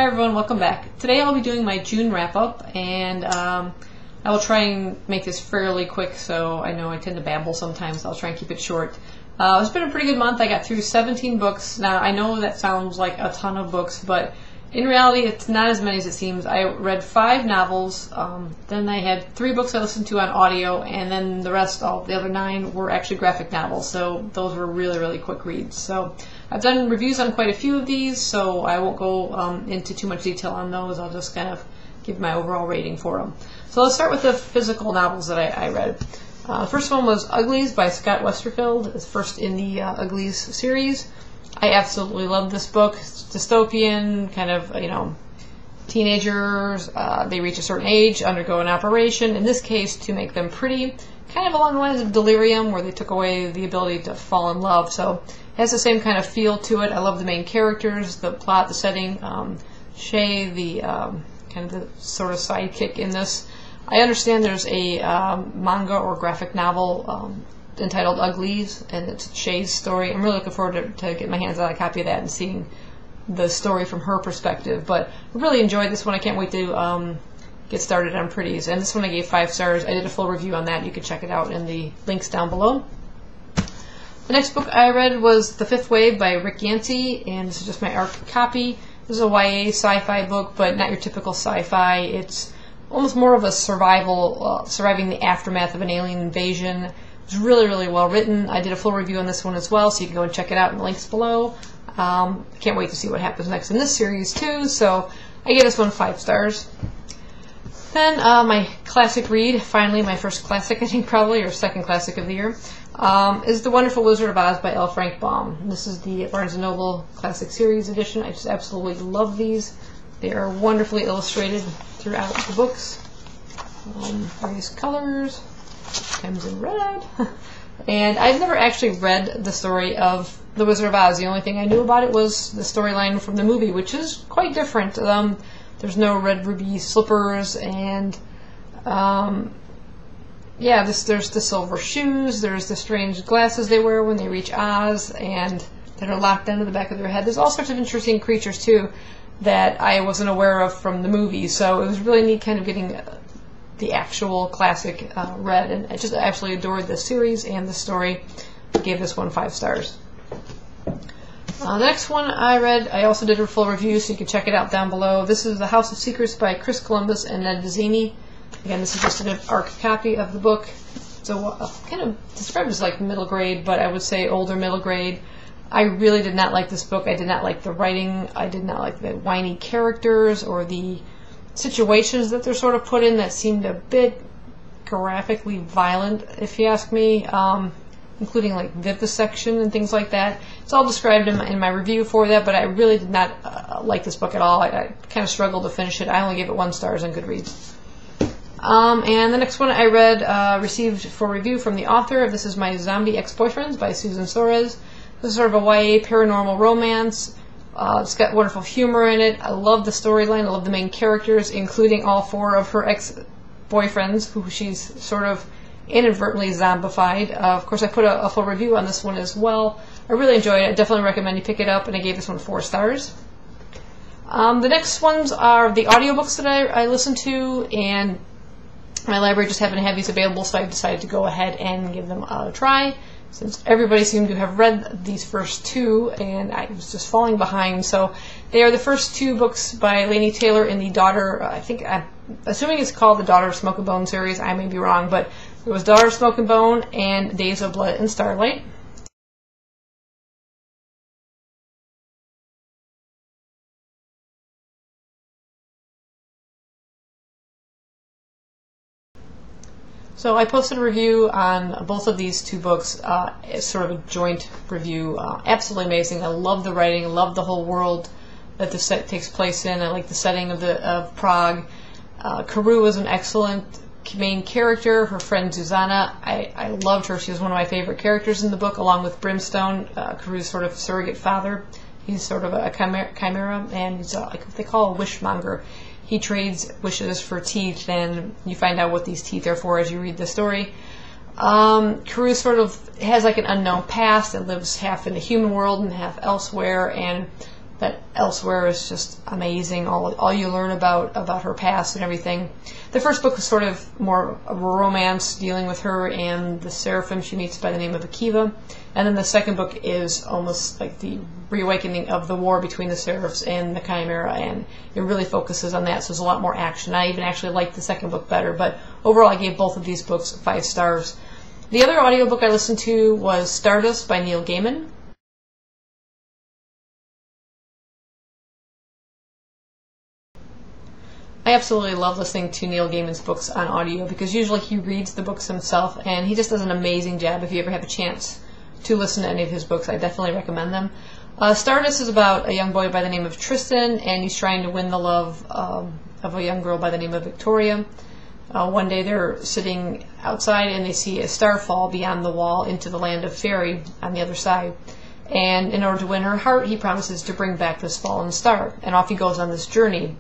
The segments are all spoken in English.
everyone, welcome back. Today I'll be doing my June wrap-up, and I will try and make this fairly quick, so I know I tend to babble sometimes, so I'll try and keep it short. It's been a pretty good month. I got through 17 books. Now, I know that sounds like a ton of books, but in reality, it's not as many as it seems. I read 5 novels, then I had 3 books I listened to on audio, and then the rest, the other 9, were actually graphic novels, so those were really, really quick reads. So I've done reviews on quite a few of these, so I won't go into too much detail on those. I'll just kind of give my overall rating for them. So let's start with the physical novels that I read. The first one was Uglies by Scott Westerfeld. It's first in the Uglies series. I absolutely love this book. It's dystopian, kind of, teenagers, they reach a certain age, undergo an operation, in this case to make them pretty, kind of along the lines of Delirium, where they took away the ability to fall in love. So it has the same kind of feel to it. I love the main characters, the plot, the setting. Shay, the kind of the sort of sidekick in this. I understand there's a manga or graphic novel entitled Uglies, and it's Shay's story. I'm really looking forward to getting my hands on a copy of that and seeing the story from her perspective. But I really enjoyed this one. I can't wait to get started on Pretties. And this one I gave 5 stars. I did a full review on that. You can check it out in the links down below. The next book I read was The Fifth Wave by Rick Yancey, and this is just my ARC copy. This is a YA sci-fi book, but not your typical sci-fi. It's almost more of a surviving the aftermath of an alien invasion. It's really, really well written. I did a full review on this one as well, so you can go and check it out in the links below. Can't wait to see what happens next in this series too, so I gave this one 5 stars. Then my classic read, finally my first classic, I think probably, or second classic of the year, is The Wonderful Wizard of Oz by L. Frank Baum. This is the Barnes & Noble Classic Series edition. I just absolutely love these. They are wonderfully illustrated throughout the books. Various colors, sometimes in red. And I've never actually read the story of The Wizard of Oz. The only thing I knew about it was the storyline from the movie, which is quite different. There's no red ruby slippers, and there's the silver shoes, there's the strange glasses they wear when they reach Oz, and that are locked into the back of their head. There's all sorts of interesting creatures, too, that I wasn't aware of from the movie, so it was really neat kind of getting the actual classic read, and I just absolutely adored the series and the story. I gave this one 5 stars. The next one I read, I also did a full review, so you can check it out down below. This is The House of Secrets by Chris Columbus and Ned Vizzini. Again, this is just an ARC copy of the book. So kind of described as like middle grade, but I would say older middle grade. I really did not like this book. I did not like the writing. I did not like the whiny characters or the situations that they're sort of put in that seemed a bit graphically violent, if you ask me, including like vivisection and things like that. It's all described in my review for that, but I really did not like this book at all. I kind of struggled to finish it. I only gave it 1 star on Goodreads. And the next one I read, received for review from the author. This is My Zombie Ex-Boyfriends by Susan Soares. This is sort of a YA paranormal romance. It's got wonderful humor in it. I love the storyline. I love the main characters, including all 4 of her ex-boyfriends, who she's sort of inadvertently zombified. Of course, I put a full review on this one as well. I really enjoyed it. I definitely recommend you pick it up, and I gave this one 4 stars. The next ones are the audiobooks that I listened to, and my library just happened to have these available, so I decided to go ahead and give them a try, since everybody seemed to have read these first 2, and I was just falling behind. So they are the first 2 books by Laini Taylor in the Daughter, I'm assuming it's called the Daughter of Smoke and Bone series. I may be wrong, but it was Daughter of Smoke and Bone and Days of Blood and Starlight. So I posted a review on both of these 2 books. It's sort of a joint review. Absolutely amazing. I love the writing. I love the whole world that the set takes place in. I like the setting of Prague. Carew was an excellent main character. Her friend Zuzana, I loved her. She was one of my favorite characters in the book, along with Brimstone, Carew's sort of surrogate father. He's sort of a chimera, and he's like what they call a wishmonger. He trades wishes for teeth, and you find out what these teeth are for as you read the story. Carew sort of has like an unknown past and lives half in the human world and half elsewhere, and that elsewhere is just amazing. All you learn about her past and everything. The first book was sort of more of a romance dealing with her and the seraphim she meets by the name of Akiva. And then the second book is almost like the reawakening of the war between the seraphs and the Chimera, and it really focuses on that, so there's a lot more action. I even actually liked the second book better, but overall I gave both of these books 5 stars. The other audiobook I listened to was Stardust by Neil Gaiman. I absolutely love listening to Neil Gaiman's books on audio because usually he reads the books himself, and he just does an amazing job. If you ever have a chance to listen to any of his books, I definitely recommend them. Stardust is about a young boy by the name of Tristan, and he's trying to win the love of a young girl by the name of Victoria. One day they're sitting outside and they see a star fall beyond the wall into the land of fairy on the other side. And in order to win her heart, he promises to bring back this fallen star. And off he goes on this journey.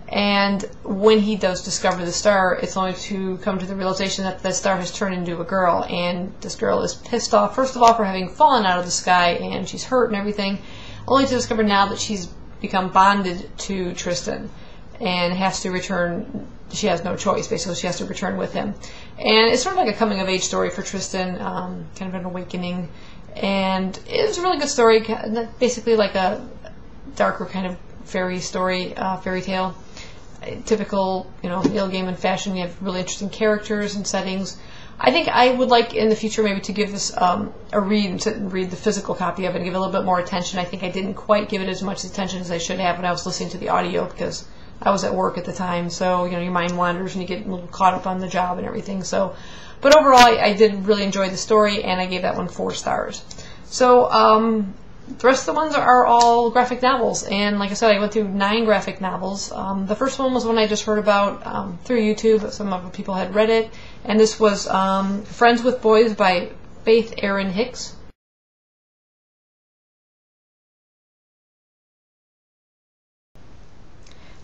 And when he does discover the star, it's only to come to the realization that the star has turned into a girl. And this girl is pissed off, first of all, for having fallen out of the sky, and she's hurt and everything, only to discover now that she's become bonded to Tristan and has to return. She has no choice, basically. She has to return with him. And it's sort of like a coming-of-age story for Tristan, kind of an awakening. And it's a really good story, basically like a darker kind of fairy story, fairy tale. Typical, Neil Gaiman fashion. You have really interesting characters and settings. I think I would like in the future maybe to give this a read and sit and read the physical copy of it and give it a little bit more attention. I think I didn't quite give it as much attention as I should have when I was listening to the audio because I was at work at the time. So, your mind wanders and you get a little caught up on the job and everything. So, but overall, I did really enjoy the story, and I gave that one 4 stars. So, the rest of the ones are all graphic novels, and like I said, I went through 9 graphic novels. The first one was one I just heard about through YouTube. Some other people had read it, and this was Friends with Boys by Faith Erin Hicks.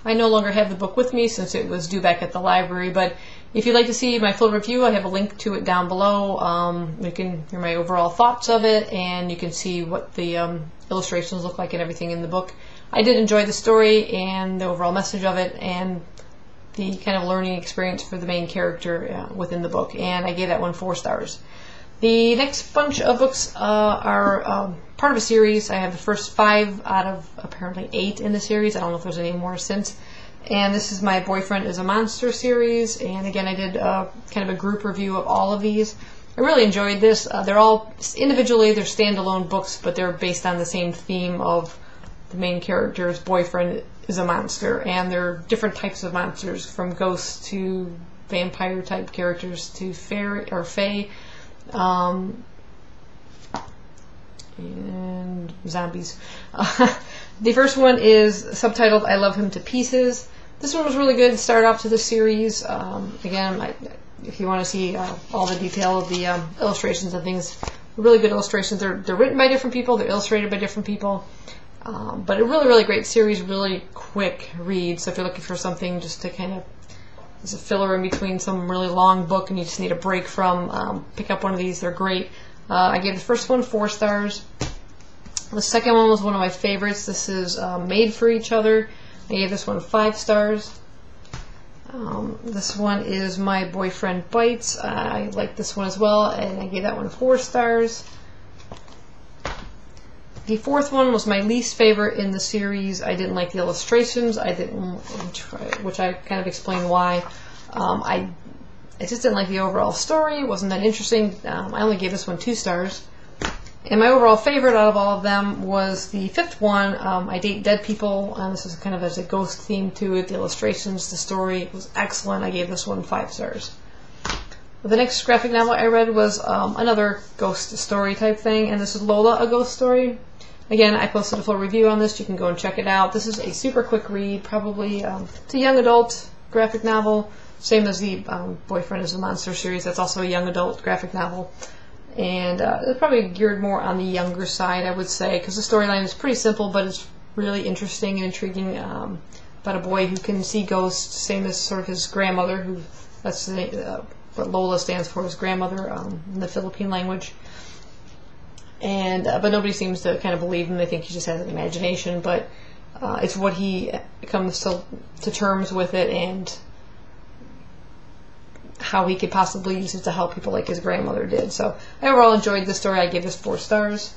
I no longer have the book with me since it was due back at the library, but if you'd like to see my full review, I have a link to it down below. You can hear my overall thoughts of it, and you can see what the illustrations look like and everything in the book. I did enjoy the story and the overall message of it, and the kind of learning experience for the main character within the book, and I gave that one 4 stars. The next bunch of books are part of a series. I have the first 5 out of apparently 8 in the series. I don't know if there's any more since. And this is My Boyfriend is a Monster series. And again, I did kind of a group review of all of these. I really enjoyed this. They're all individually, they're standalone books, but they're based on the same theme of the main character's boyfriend is a monster. And they're different types of monsters, from ghosts to vampire type characters to fairy or fae. And zombies. The first one is subtitled I Love Him to Pieces. This one was really good. It started off to the series. Again, if you want to see all the detail of the illustrations and things, really good illustrations. They're written by different people. They're illustrated by different people. But a really, really great series, really quick read. So if you're looking for something just to kind of, as a filler in between some really long book and you just need a break from, pick up one of these. They're great. I gave the first one 4 stars. The second one was one of my favorites. This is Made for Each Other. I gave this one 5 stars. This one is My Boyfriend Bites. I like this one as well, and I gave that one 4 stars. The fourth one was my least favorite in the series. I didn't like the illustrations. Which I kind of explained why. I just didn't like the overall story. It wasn't that interesting. I only gave this one 2 stars. And my overall favorite out of all of them was the 5th one, I Date Dead People. This is kind of as a ghost theme to it. The illustrations, the story was excellent. I gave this one 5 stars. The next graphic novel I read was another ghost story type thing, and this is Lola, a Ghost Story. Again, I posted a full review on this. You can go and check it out. This is a super quick read, probably. It's a young adult graphic novel, same as the Boyfriend is a Monster series. That's also a young adult graphic novel. And it's probably geared more on the younger side, I would say, because the storyline is pretty simple, but it's really interesting and intriguing about a boy who can see ghosts, same as sort of his grandmother, who that's what Lola stands for, his grandmother in the Philippine language. and but nobody seems to kind of believe him. They think he just has an imagination, but it's what he comes to terms with it, and how he could possibly use it to help people like his grandmother did. So I overall enjoyed this story. I gave this 4 stars.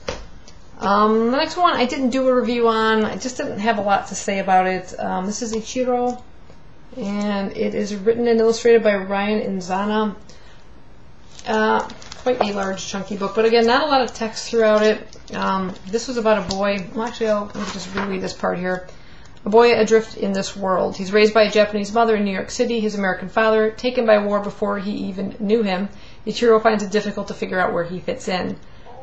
The next one I didn't do a review on. I just didn't have a lot to say about it. This is Ichiro, and it is written and illustrated by Ryan Inzana. Quite a large, chunky book, but again, not a lot of text throughout it. This was about a boy. Well, actually, let me just reread this part here. A boy adrift in this world. He's raised by a Japanese mother in New York City. His American father, taken by war before he even knew him, Ichiro finds it difficult to figure out where he fits in.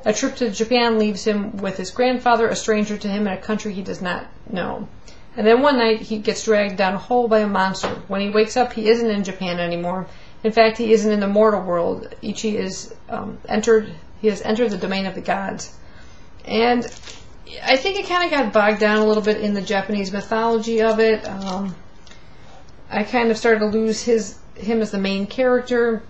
A trip to Japan leaves him with his grandfather, a stranger to him in a country he does not know. And then one night, he gets dragged down a hole by a monster. When he wakes up, he isn't in Japan anymore. In fact, he isn't in the mortal world. Ichi is he has entered the domain of the gods. And I think it kind of got bogged down a little bit in the Japanese mythology of it. I kind of started to lose him as the main character,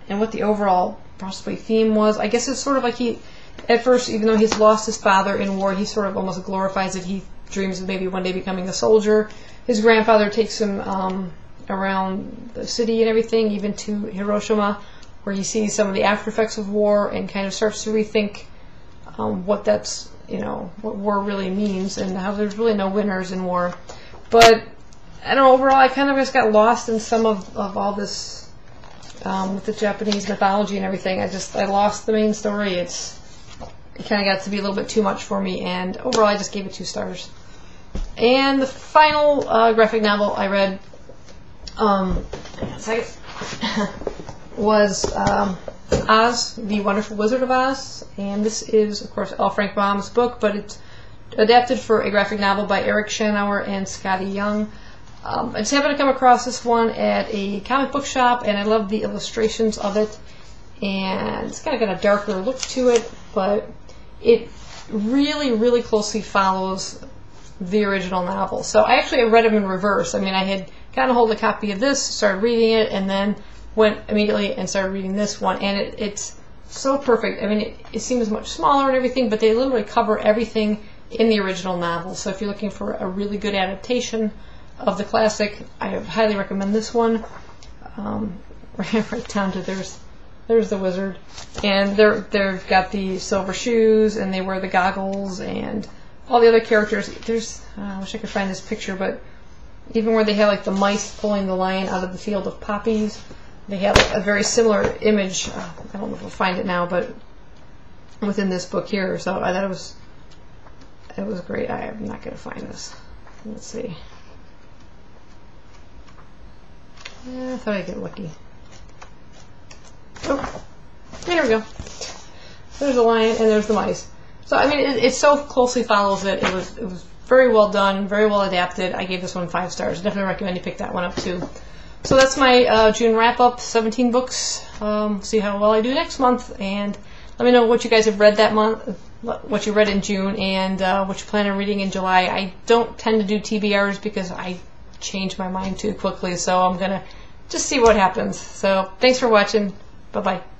and what the overall possibly theme was. I guess it's sort of like he, at first, even though he's lost his father in war, he sort of almost glorifies it. He dreams of maybe one day becoming a soldier. His grandfather takes him around the city and everything, even to Hiroshima, where he sees some of the after effects of war and kind of starts to rethink what that's, what war really means and how there's really no winners in war. But I don't know, overall I kind of just got lost in some of all this with the Japanese mythology and everything. I lost the main story. It kind of got to be a little bit too much for me, and overall I just gave it 2 stars. And the final graphic novel I read was Oz, the Wonderful Wizard of Oz, and this is, of course, L. Frank Baum's book, but it's adapted for a graphic novel by Eric Schanauer and Scotty Young. I just happened to come across this one at a comic book shop, and I love the illustrations of it, and it's kind of got a darker look to it, but it really, really closely follows the original novel. So I actually read them in reverse. I mean, I had kind of hold a copy of this, started reading it, and then went immediately and started reading this one, and it's so perfect. I mean, it seems much smaller and everything, but they literally cover everything in the original novel. So if you're looking for a really good adaptation of the classic, I highly recommend this one. Right down to there's the wizard, and they've got the silver shoes, and they wear the goggles, and all the other characters. I wish I could find this picture, but even where they have like the mice pulling the lion out of the field of poppies, they have like a very similar image. I don't know if we'll find it now, but within this book here. So I thought it was great. I am not going to find this. Let's see. I thought I'd get lucky. Oh, there we go. There's the lion and there's the mice. So I mean, it so closely follows it. It was very well done, very well adapted. I gave this one 5 stars. Definitely recommend you pick that one up too. So that's my June wrap up. 17 books. See how well I do next month, and let me know what you guys have read that month, what you read in June, and what you plan on reading in July. I don't tend to do TBRs because I change my mind too quickly, so I'm gonna just see what happens. So thanks for watching. Bye bye.